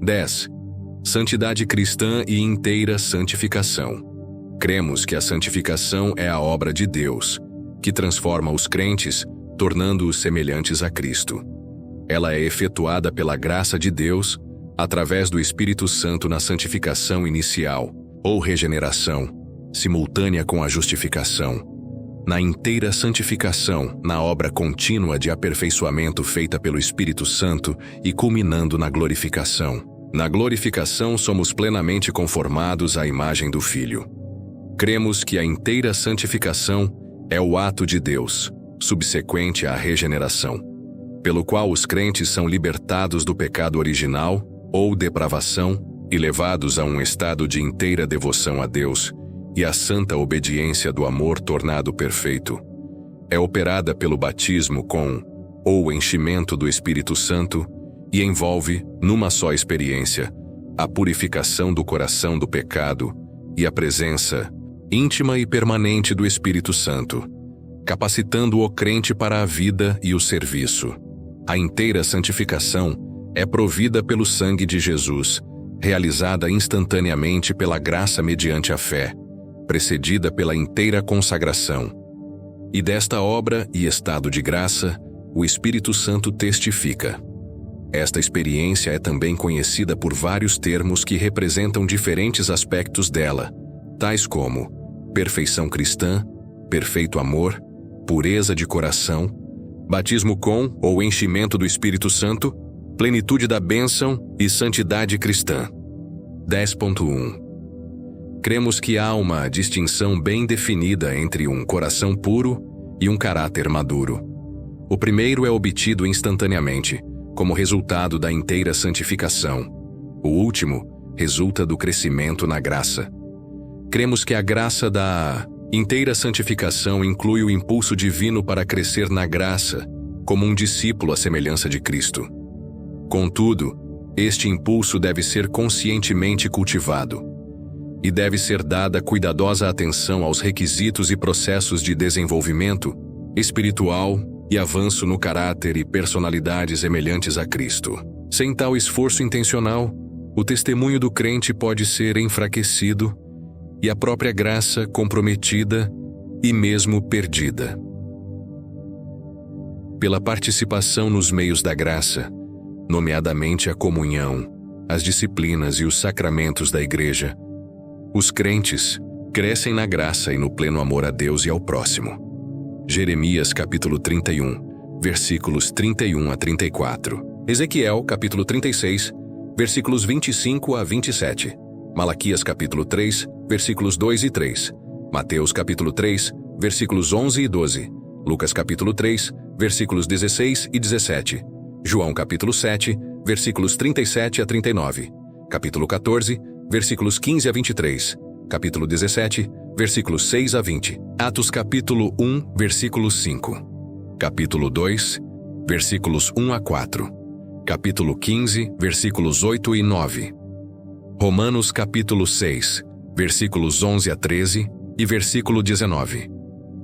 10. Santidade cristã e inteira santificação. Cremos que a santificação é a obra de Deus, que transforma os crentes, tornando-os semelhantes a Cristo. Ela é efetuada pela graça de Deus, através do Espírito Santo na santificação inicial, ou regeneração, simultânea com a justificação. Na inteira santificação, na obra contínua de aperfeiçoamento feita pelo Espírito Santo e culminando na glorificação. Na glorificação somos plenamente conformados à imagem do Filho. Cremos que a inteira santificação é o ato de Deus, subsequente à regeneração, pelo qual os crentes são libertados do pecado original, ou depravação, e levados a um estado de inteira devoção a Deus e a santa obediência do amor tornado perfeito. É operada pelo batismo com, ou enchimento do Espírito Santo, e envolve, numa só experiência, a purificação do coração do pecado e a presença íntima e permanente do Espírito Santo, capacitando o crente para a vida e o serviço. A inteira santificação é provida pelo sangue de Jesus, realizada instantaneamente pela graça mediante a fé, precedida pela inteira consagração. E desta obra e estado de graça, o Espírito Santo testifica. Esta experiência é também conhecida por vários termos que representam diferentes aspectos dela, tais como perfeição cristã, perfeito amor, pureza de coração, batismo com ou enchimento do Espírito Santo, plenitude da bênção e santidade cristã. 10.1. Cremos que há uma distinção bem definida entre um coração puro e um caráter maduro. O primeiro é obtido instantaneamente, como resultado da inteira santificação. O último resulta do crescimento na graça. Cremos que a graça da inteira santificação inclui o impulso divino para crescer na graça, como um discípulo à semelhança de Cristo. Contudo, este impulso deve ser conscientemente cultivado, e deve ser dada cuidadosa atenção aos requisitos e processos de desenvolvimento espiritual e avanço no caráter e personalidade semelhantes a Cristo. Sem tal esforço intencional, o testemunho do crente pode ser enfraquecido e a própria graça comprometida e mesmo perdida. Pela participação nos meios da graça, nomeadamente a comunhão, as disciplinas e os sacramentos da Igreja, os crentes crescem na graça e no pleno amor a Deus e ao próximo. Jeremias capítulo 31, versículos 31 a 34. Ezequiel capítulo 36, versículos 25 a 27. Malaquias capítulo 3, versículos 2 e 3. Mateus capítulo 3, versículos 11 e 12. Lucas capítulo 3, versículos 16 e 17. João capítulo 7, versículos 37 a 39. Capítulo 14, versículos 15 a 23. Capítulo 17, versículos 6 a 20. Atos capítulo 1, versículo 5. Capítulo 2, versículos 1 a 4. Capítulo 15, versículos 8 e 9. Romanos capítulo 6, versículos 11 a 13 e versículo 19.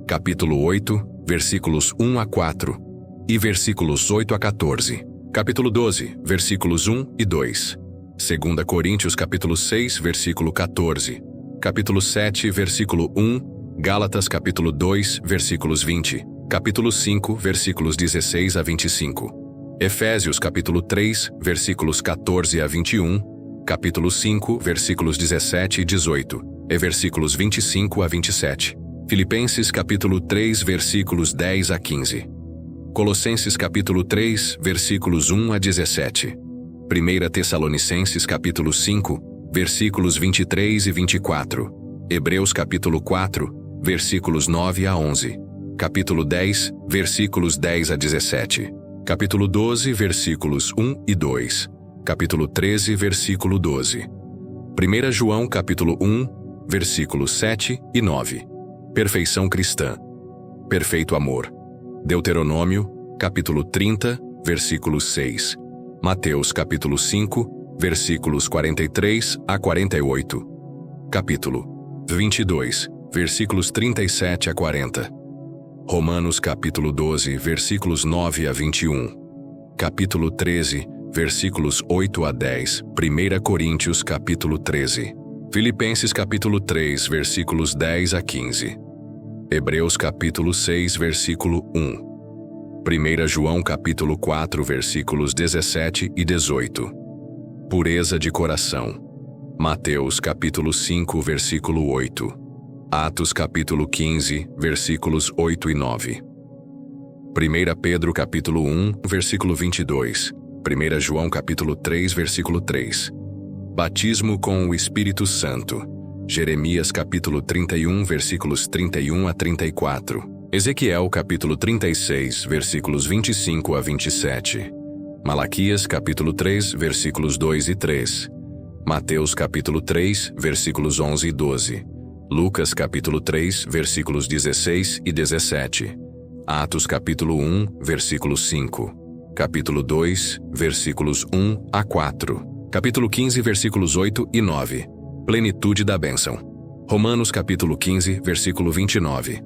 Capítulo 8, versículos 1 a 4 e versículos 8 a 14. Capítulo 12, versículos 1 e 2. 2 Coríntios capítulo 6, versículo 14. Capítulo 7, versículo 1. Gálatas capítulo 2, versículos 20. Capítulo 5, versículos 16 a 25. Efésios capítulo 3, versículos 14 a 21. Capítulo 5, versículos 17 e 18. E versículos 25 a 27. Filipenses capítulo 3, versículos 10 a 15. Colossenses capítulo 3, versículos 1 a 17. 1 Tessalonicenses capítulo 5, versículos 23 e 24. Hebreus capítulo 4, versículos 9 a 11. Capítulo 10, versículos 10 a 17. Capítulo 12, versículos 1 e 2. Capítulo 13, versículo 12. 1 João capítulo 1, versículos 7 e 9. Perfeição cristã. Perfeito amor. Deuteronômio, capítulo 30, versículo 6. Mateus capítulo 5, versículos 43 a 48. Capítulo 22, versículos 37 a 40. Romanos capítulo 12, versículos 9 a 21. Capítulo 13, versículos 8 a 10, 1 Coríntios capítulo 13, Filipenses capítulo 3, versículos 10 a 15, Hebreus capítulo 6, versículo 1, 1 João capítulo 4, versículos 17 e 18, pureza de coração, Mateus capítulo 5, versículo 8, Atos capítulo 15, versículos 8 e 9, 1 Pedro capítulo 1, versículo 22, 1 João capítulo 3, versículo 3, batismo com o Espírito Santo, Jeremias capítulo 31, versículos 31 a 34, Ezequiel capítulo 36, versículos 25 a 27, Malaquias capítulo 3, versículos 2 e 3, Mateus capítulo 3, versículos 11 e 12, Lucas capítulo 3, versículos 16 e 17, Atos capítulo 1, versículo 5, capítulo 2, versículos 1 a 4, capítulo 15, versículos 8 e 9, plenitude da bênção, Romanos capítulo 15, versículo 29,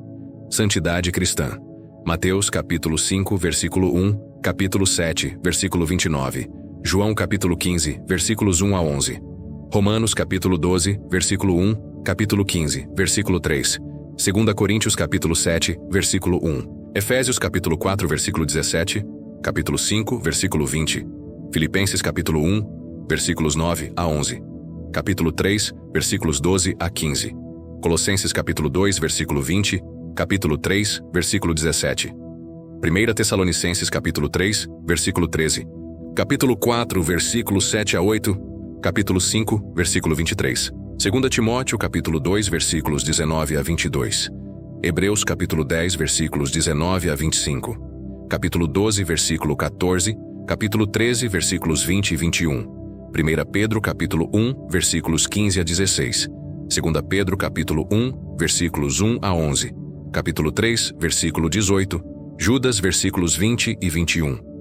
santidade cristã, Mateus capítulo 5, versículo 1, capítulo 7, versículo 29, João capítulo 15, versículos 1 a 11, Romanos capítulo 12, versículo 1, capítulo 15, versículo 3, 2 Coríntios capítulo 7, versículo 1, Efésios capítulo 4, versículo 17, capítulo 5, versículo 20, Filipenses capítulo 1, versículos 9 a 11, capítulo 3, versículos 12 a 15, Colossenses capítulo 2, versículo 20, capítulo 3, versículo 17, 1 Tessalonicenses capítulo 3, versículo 13, capítulo 4, versículos 7 a 8, capítulo 5, versículo 23, 2 Timóteo capítulo 2, versículos 19 a 22, Hebreus capítulo 10, versículos 19 a 25, capítulo 12, versículo 14, capítulo 13, versículos 20 e 21, 1 Pedro capítulo 1, versículos 15 a 16, 2 Pedro capítulo 1, versículos 1 a 11, capítulo 3, versículo 18, Judas versículos 20 e 21.